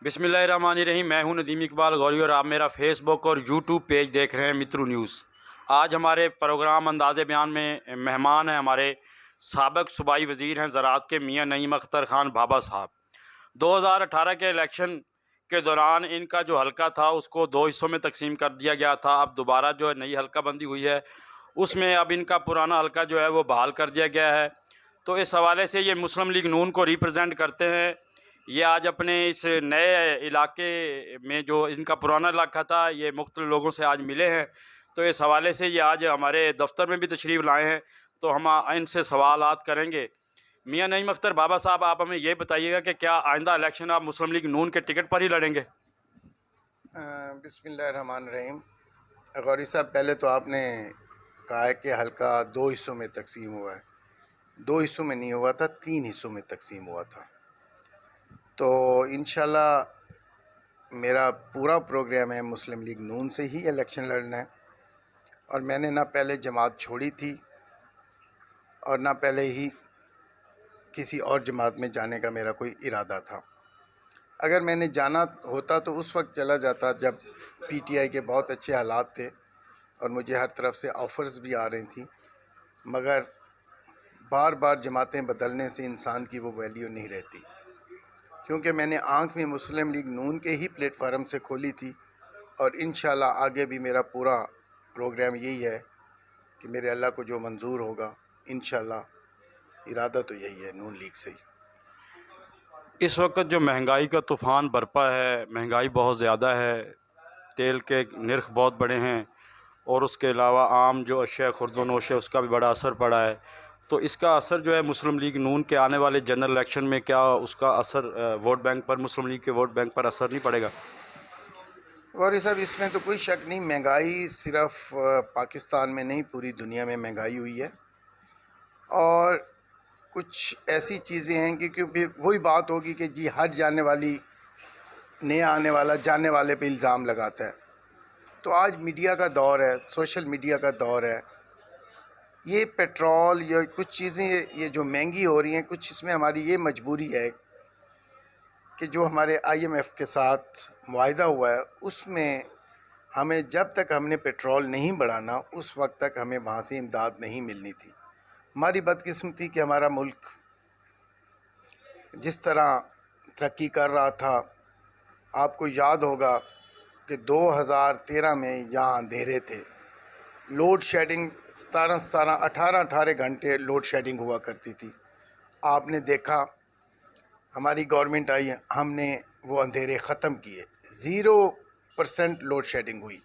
बिस्मिल्लाहिर्रहमानिर्रहीम। मैं हूं नदीम इकबाल गौरी और आप मेरा फेसबुक और यूट्यूब पेज देख रहे हैं मित्रू न्यूज़। आज हमारे प्रोग्राम अंदाज़े बयान में मेहमान हैं हमारे साबिक़ सूबाई वज़ीर हैं ज़राअत के मियाँ नईम अख्तर ख़ान भाभा साहब। 2018 के इलेक्शन के दौरान इनका जो हलका था उसको 2 हिस्सों में तकसीम कर दिया गया था। अब दोबारा जो है नई हलका बंदी हुई है, उसमें अब इनका पुराना हलका जो है वो बहाल कर दिया गया है। तो इस हवाले से ये मुस्लिम लीग नून को रिप्रेजेंट करते हैं। ये आज अपने इस नए इलाके में, जो इनका पुराना इलाका था, ये मुख्तलिफ लोगों से आज मिले हैं। तो इस हवाले से ये आज हमारे दफ्तर में भी तशरीफ़ लाए हैं, तो हम इनसे सवालात करेंगे। मियाँ नईम अख्तर बाबा साहब, आप हमें ये बताइएगा कि क्या आइंदा इलेक्शन आप मुस्लिम लीग नून के टिकट पर ही लड़ेंगे? बिस्मिल्लाहिर्रहमानिर्रहीम। गौरी साहब, पहले तो आपने कहा है कि हल्का 2 हिस्सों में तकसीम हुआ है। 2 हिस्सों में नहीं हुआ था, 3 हिस्सों में तकसीम हुआ था। तो इंशाल्लाह मेरा पूरा प्रोग्राम है मुस्लिम लीग नून से ही इलेक्शन लड़ना है। और मैंने ना पहले जमात छोड़ी थी और ना पहले ही किसी और जमात में जाने का मेरा कोई इरादा था। अगर मैंने जाना होता तो उस वक्त चला जाता जब पीटीआई के बहुत अच्छे हालात थे और मुझे हर तरफ से ऑफ़र्स भी आ रही थी। मगर बार बार जमातें बदलने से इंसान की वो वैल्यू नहीं रहती, क्योंकि मैंने आँख में मुस्लिम लीग नून के ही प्लेटफार्म से खोली थी। और इंशाल्लाह आगे भी मेरा पूरा प्रोग्राम यही है कि मेरे अल्लाह को जो मंजूर होगा, इंशाल्लाह इरादा तो यही है नून लीग से ही। इस वक्त जो महंगाई का तूफ़ान बरपा है, महंगाई बहुत ज़्यादा है, तेल के नर्ख बहुत बड़े हैं और उसके अलावा आम जो अशिया खुर्दोनोश है उसका भी बड़ा असर पड़ा है। तो इसका असर जो है मुस्लिम लीग नून के आने वाले जनरल इलेक्शन में, क्या उसका असर वोट बैंक पर, मुस्लिम लीग के वोट बैंक पर असर नहीं पड़ेगा? और साहब, इसमें तो कोई शक नहीं, महंगाई सिर्फ पाकिस्तान में नहीं, पूरी दुनिया में महंगाई हुई है। और कुछ ऐसी चीज़ें हैं कि फिर वही बात होगी कि जी हर जाने वाली नया आने वाला जाने वाले पे इल्ज़ाम लगाता है। तो आज मीडिया का दौर है, सोशल मीडिया का दौर है। ये पेट्रोल या कुछ चीज़ें ये जो महंगी हो रही हैं, कुछ इसमें हमारी ये मजबूरी है कि जो हमारे आईएमएफ के साथ मुआहिदा हुआ है, उसमें हमें जब तक हमने पेट्रोल नहीं बढ़ाना, उस वक्त तक हमें वहाँ से इमदाद नहीं मिलनी थी। हमारी बदकिस्मती कि हमारा मुल्क जिस तरह तरक्की कर रहा था, आपको याद होगा कि 2013 में यहाँ अंधेरे थे, लोड शेडिंग 18 घंटे लोड शेडिंग हुआ करती थी। आपने देखा हमारी गवर्नमेंट आई, हमने वो अंधेरे ख़त्म किए, 0% लोड शेडिंग हुई।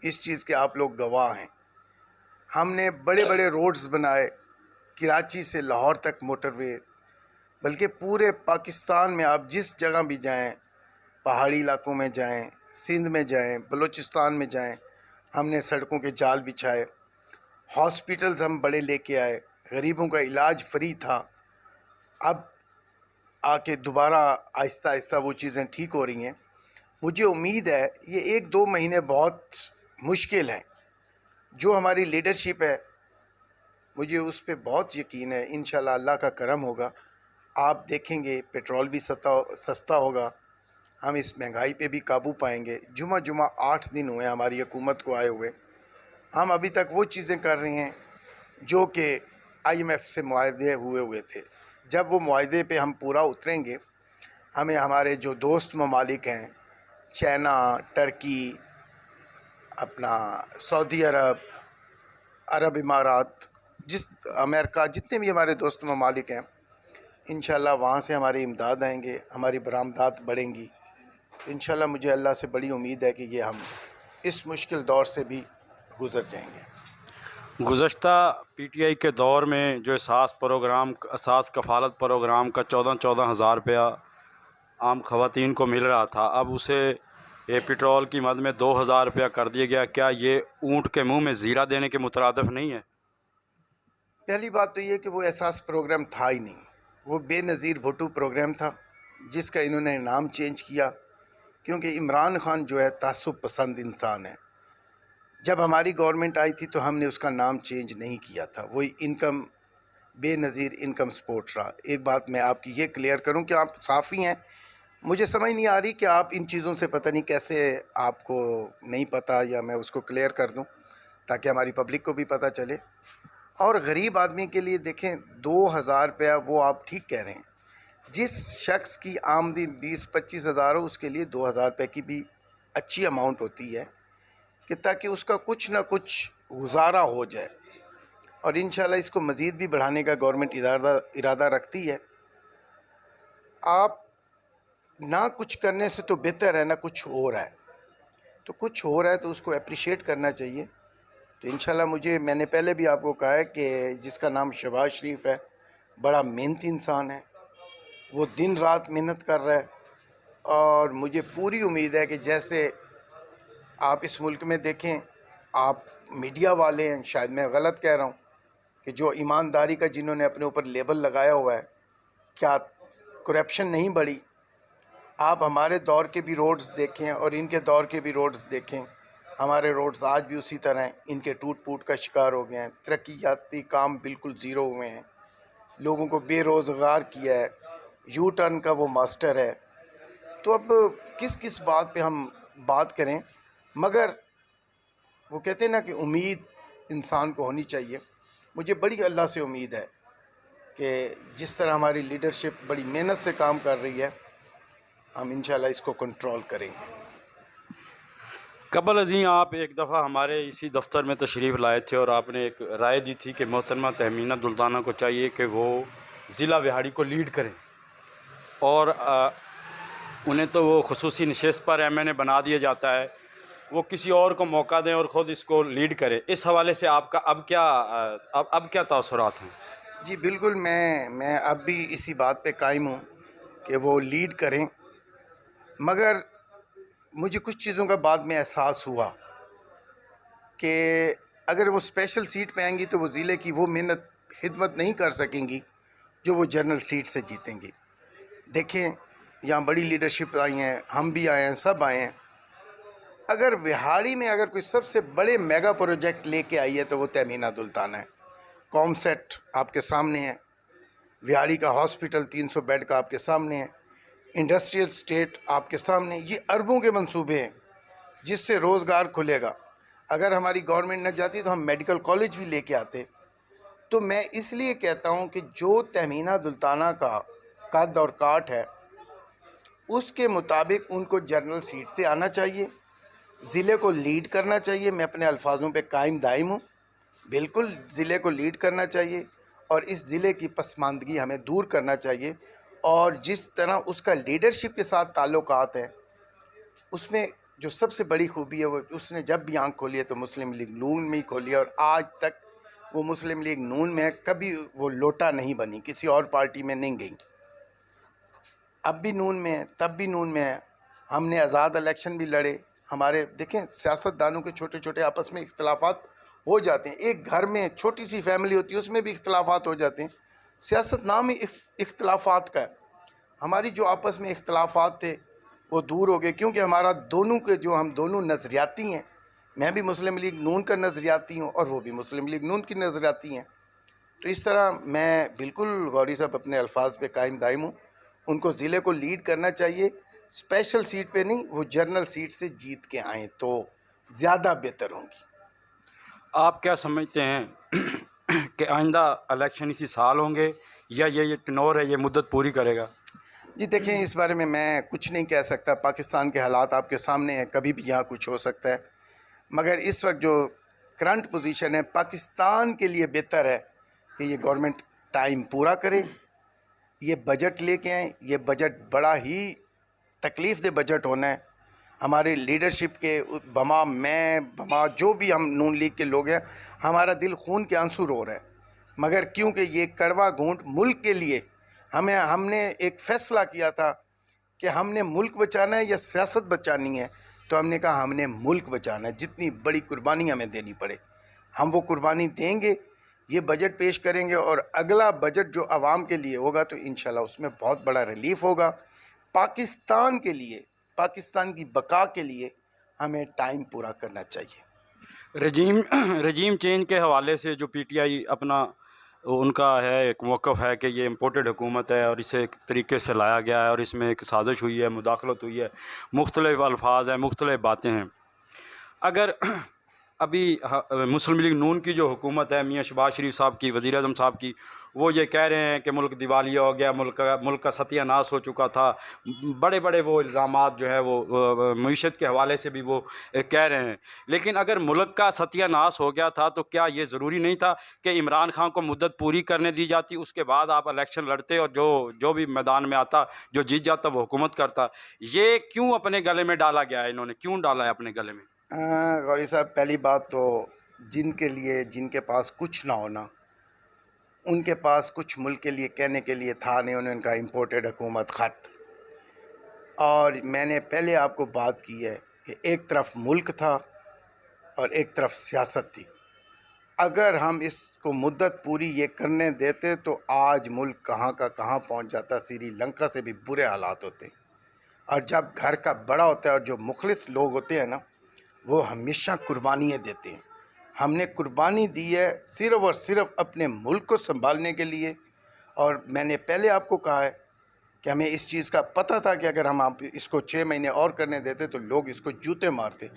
इस चीज़ के आप लोग गवाह हैं। हमने बड़े बड़े रोड्स बनाए, कराची से लाहौर तक मोटरवे, बल्कि पूरे पाकिस्तान में आप जिस जगह भी जाएं, पहाड़ी इलाकों में जाएं, सिंध में जाएं, बलूचिस्तान में जाएं, हमने सड़कों के जाल बिछाए। हॉस्पिटल्स हम बड़े लेके आए, गरीबों का इलाज फ्री था। अब आके दोबारा आहिस्ता आहिस्ता वो चीज़ें ठीक हो रही हैं। मुझे उम्मीद है ये 1-2 महीने बहुत मुश्किल हैं। जो हमारी लीडरशिप है, मुझे उस पर बहुत यकीन है, इंशाल्लाह अल्लाह का करम होगा। आप देखेंगे पेट्रोल भी सस्ता होगा, हम इस महंगाई पे भी काबू पाएंगे। जुमा 8 दिन हुए हमारी हुकूमत को आए हुए। हम अभी तक वो चीज़ें कर रहे हैं जो कि आईएमएफ से मुआहदे हुए थे। जब वो मुआहदे पे हम पूरा उतरेंगे, हमें हमारे जो दोस्त ममालिक हैं, चाइना, टर्की, अपना सऊदी अरब, अरब इमारात, अमेरिका, जितने भी हमारे दोस्त ममालिक हैं, इंशाल्लाह वहाँ से हमारी इमदाद आएंगे, हमारी बरामदात बढ़ेंगी। इंशाल्लाह मुझे अल्लाह से बड़ी उम्मीद है कि ये हम इस मुश्किल दौर से भी गुज़र जाएंगे। गुज़श्ता पीटीआई के दौर में जो एहसास कफ़ालत प्रोग्राम का 14-14 हज़ार रुपया आम ख़वातीन को मिल रहा था, अब उसे ये पेट्रोल की मद में 2,000 रुपया कर दिया गया। क्या ये ऊँट के मुंह में ज़ीरा देने के मुतरादिफ नहीं है? पहली बात तो ये कि वो एहसास प्रोग्राम था ही नहीं, वो बेनज़ीर भुट्टो प्रोग्राम था जिसका इन्होंने नाम चेंज किया, क्योंकि इमरान खान जो है तासुब पसंद इंसान है। जब हमारी गवर्नमेंट आई थी तो हमने उसका नाम चेंज नहीं किया था, वही बेनज़ीर इनकम सपोर्ट रहा। एक बात मैं आपकी ये क्लियर करूं कि आप साफ़ी हैं, मुझे समझ नहीं आ रही कि आप इन चीज़ों से पता नहीं कैसे आपको नहीं पता, या मैं उसको क्लियर कर दूं ताकि हमारी पब्लिक को भी पता चले। और गरीब आदमी के लिए देखें, 2,000 रुपया वो आप ठीक कह रहे हैं। जिस शख्स की आमदनी 20-25 हज़ार हो उसके लिए 2,000 रुपये की भी अच्छी अमाउंट होती है कि ताकि उसका कुछ ना कुछ गुजारा हो जाए। और इंशाल्लाह इसको मज़ीद भी बढ़ाने का गवर्नमेंट इरादा रखती है। आप ना कुछ करने से तो बेहतर है ना कुछ हो रहा है, तो कुछ हो रहा है तो उसको अप्रिशिएट करना चाहिए। तो इंशाल्लाह मैंने पहले भी आपको कहा है कि जिसका नाम शहबाज शरीफ है, बड़ा मेहनती इंसान है, वो दिन रात मेहनत कर रहा है। और मुझे पूरी उम्मीद है कि जैसे आप इस मुल्क में देखें, आप मीडिया वाले हैं, शायद मैं गलत कह रहा हूँ, कि जो ईमानदारी का जिन्होंने अपने ऊपर लेबल लगाया हुआ है, क्या करप्शन नहीं बढ़ी? आप हमारे दौर के भी रोड्स देखें और इनके दौर के भी रोड्स देखें, हमारे रोड्स आज भी उसी तरह हैं, इनके टूट फूट का शिकार हो गए हैं। तरक्याती काम बिल्कुल ज़ीरो हुए हैं, लोगों को बेरोज़गार किया है, यू टर्न का वो मास्टर है। तो अब किस किस बात पे हम बात करें? मगर वो कहते हैं ना कि उम्मीद इंसान को होनी चाहिए। मुझे बड़ी अल्लाह से उम्मीद है कि जिस तरह हमारी लीडरशिप बड़ी मेहनत से काम कर रही है, हम इंशाल्लाह इसको कंट्रोल करेंगे। कबल अज़ीं आप एक दफ़ा हमारे इसी दफ्तर में तशरीफ़ लाए थे और आपने एक राय दी थी कि मोहतरमा तहमीना दुल्ताना को चाहिए कि वो ज़िला विहाड़ी को लीड करें, और उन्हें तो वो खुसूसी नशिस्त पर MNA बना दिया जाता है, वो किसी और को मौका दें और ख़ुद इसको लीड करें। इस हवाले से आपका अब क्या तासुरात हैं? जी बिल्कुल, मैं अब भी इसी बात पे कायम हूँ कि वो लीड करें। मगर मुझे कुछ चीज़ों का बाद में एहसास हुआ कि अगर वो स्पेशल सीट पे आएंगी तो वो ज़िले की वो मेहनत खिदमत नहीं कर सकेंगी जो वो जनरल सीट से जीतेंगी। देखें, यहाँ बड़ी लीडरशिप आई हैं, हम भी आए हैं, सब आए हैं। अगर विहाड़ी में अगर कोई सबसे बड़े मेगा प्रोजेक्ट लेके आई है तो वो तहमीना दुल्ताना है। कॉमसेट आपके सामने है, विहाड़ी का हॉस्पिटल 300 बेड का आपके सामने है, इंडस्ट्रियल स्टेट आपके सामने। ये अरबों के मंसूबे हैं जिससे रोज़गार खुलेगा। अगर हमारी गवर्नमेंट न जाती तो हम मेडिकल कॉलेज भी लेके आते। तो मैं इसलिए कहता हूँ कि जो तहमीना दुल्ताना का कद और काट है उसके मुताबिक उनको जनरल सीट से आना चाहिए, ज़िले को लीड करना चाहिए। मैं अपने अल्फाजों पे कायम दायम हूँ, बिल्कुल ज़िले को लीड करना चाहिए और इस ज़िले की पसमानदगी हमें दूर करना चाहिए। और जिस तरह उसका लीडरशिप के साथ ताल्लुकात है, उसमें जो सबसे बड़ी खूबी है वो उसने जब भी आँख खोली है तो मुस्लिम लीग नून में ही खोली है, और आज तक वो मुस्लिम लीग नून में कभी वो लोटा नहीं बनी, किसी और पार्टी में नहीं गई। अब भी नून में है, तब भी नून में है। हमने आज़ाद इलेक्शन भी लड़े। हमारे देखें, सियासतदानों के छोटे छोटे आपस में इख्तलाफात हो जाते हैं। एक घर में छोटी सी फैमिली होती है, उसमें भी इख्तलाफात हो जाते हैं। सियासत नाम ही इख्तलाफात का है। हमारी जो आपस में इख्तलाफात थे वो दूर हो गए, क्योंकि हमारा दोनों के जो हम दोनों नज़रियाती हैं। मैं भी मुस्लिम लीग नून का नज़रियाती हूँ और वो भी मुस्लिम लीग नून की नज़रियाती हैं। तो इस तरह मैं बिल्कुल गौरी साहब अपने अल्फाज पे कायम दायम हूँ। उनको ज़िले को लीड करना चाहिए, स्पेशल सीट पे नहीं, वो जनरल सीट से जीत के आएँ तो ज़्यादा बेहतर होंगी। आप क्या समझते हैं कि आइंदा इलेक्शन इसी साल होंगे या ये टेन्योर है, ये मुद्दत पूरी करेगा? जी देखें, इस बारे में मैं कुछ नहीं कह सकता। पाकिस्तान के हालात आपके सामने हैं, कभी भी यहाँ कुछ हो सकता है। मगर इस वक्त जो करंट पोजीशन है, पाकिस्तान के लिए बेहतर है कि ये गवर्नमेंट टाइम पूरा करे, ये बजट लेके आए। ये बजट बड़ा ही तकलीफ़ दे बजट होना है। हमारे लीडरशिप के बमा जो भी हम नून लीग के लोग हैं, हमारा दिल खून के आंसू रो रहा है। मगर क्योंकि ये कड़वा घूंट मुल्क के लिए हमने एक फ़ैसला किया था कि हमने मुल्क बचाना है या सियासत बचानी है, तो हमने कहा हमने मुल्क बचाना है। जितनी बड़ी कुर्बानी हमें देनी पड़े हम वो कुर्बानी देंगे। ये बजट पेश करेंगे और अगला बजट जो आवाम के लिए होगा तो इंशाल्लाह उसमें बहुत बड़ा रिलीफ होगा। पाकिस्तान के लिए, पाकिस्तान की बका के लिए हमें टाइम पूरा करना चाहिए। रजीम चेंज के हवाले से जो PTI अपना उनका है एक मौक़िफ़ है कि ये इम्पोर्टेड हुकूमत है और इसे एक तरीके से लाया गया है और इसमें एक साजिश हुई है, मुदाखलत हुई है, मुख्तलिफ़ अल्फाज हैं, मुख्तलिफ़ बातें हैं। अगर अभी मुस्लिम लीग नून की जो हुकूमत है मियाँ शहबाज शरीफ साहब की, वज़ीर आज़म साहब की, वो ये कह रहे हैं कि मुल्क दिवालिया हो गया, मुल्क का सत्यानाश हो चुका था। बड़े बड़े वो इल्ज़ामात जो है वो मईशत के हवाले से भी वो कह रहे हैं। लेकिन अगर मुल्क का सत्यानाश हो गया था तो क्या ये ज़रूरी नहीं था कि इमरान खान को मुद्दत पूरी करने दी जाती, उसके बाद आप इलेक्शन लड़ते और जो भी मैदान में आता, जो जीत जाता वो हुकूमत करता। ये क्यों अपने गले में डाला गया है, इन्होंने क्यों डाला है अपने गले में? गौरी साहब, पहली बात तो जिनके पास कुछ ना होना, उनके पास कुछ मुल्क के लिए कहने के लिए था नहीं। उनका इम्पोर्टेड हुकूमत ख़त, और मैंने पहले आपको बात की है कि एक तरफ मुल्क था और एक तरफ सियासत थी। अगर हम इसको मुद्दत पूरी ये करने देते तो आज मुल्क कहाँ का कहाँ पहुँच जाता, श्रीलंका से भी बुरे हालात होते। और जब घर का बड़ा होता है और जो मुखलिस लोग होते हैं ना, वो हमेशा कुर्बानियाँ देते हैं। हमने कुर्बानी दी है सिर्फ़ और सिर्फ अपने मुल्क को संभालने के लिए। और मैंने पहले आपको कहा है कि हमें इस चीज़ का पता था कि अगर हम आप इसको 6 महीने और करने देते तो लोग इसको जूते मारते,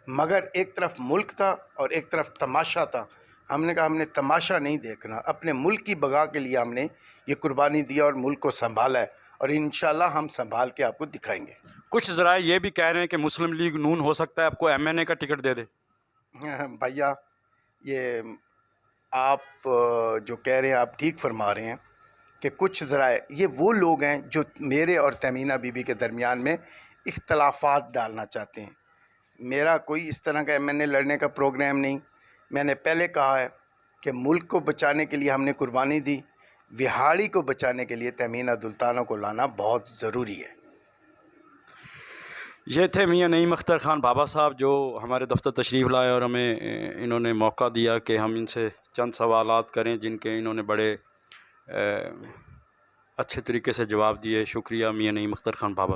मगर एक तरफ मुल्क था और एक तरफ तमाशा था। हमने कहा हमने तमाशा नहीं देखना, अपने मुल्क की बगा के लिए हमने ये कुर्बानी दी और मुल्क को संभाला है, और इंशाल्लाह हम संभाल के आपको दिखाएंगे। कुछ ज़राए ये भी कह रहे हैं कि मुस्लिम लीग नून हो सकता है आपको MNA का टिकट दे दे। भैया, ये आप जो कह रहे हैं आप ठीक फरमा रहे हैं कि कुछ ज़राए ये वो लोग हैं जो मेरे और तमीना बीबी के दरमियान में इख्तलाफात डालना चाहते हैं। मेरा कोई इस तरह का MNA लड़ने का प्रोग्राम नहीं। मैंने पहले कहा है कि मुल्क को बचाने के लिए हमने कुर्बानी दी, विहाड़ी को बचाने के लिए तमीना दुल्ताना को लाना बहुत ज़रूरी है। ये थे मियाँ नईम अख्तर ख़ान बाबा साहब, जो हमारे दफ्तर तशरीफ़ लाए और हमें इन्होंने मौका दिया कि हम इनसे चंद सवालात करें, जिनके इन्होंने बड़े अच्छे तरीके से जवाब दिए। शुक्रिया मियाँ नईम अख्तर ख़ान बाबा साहब।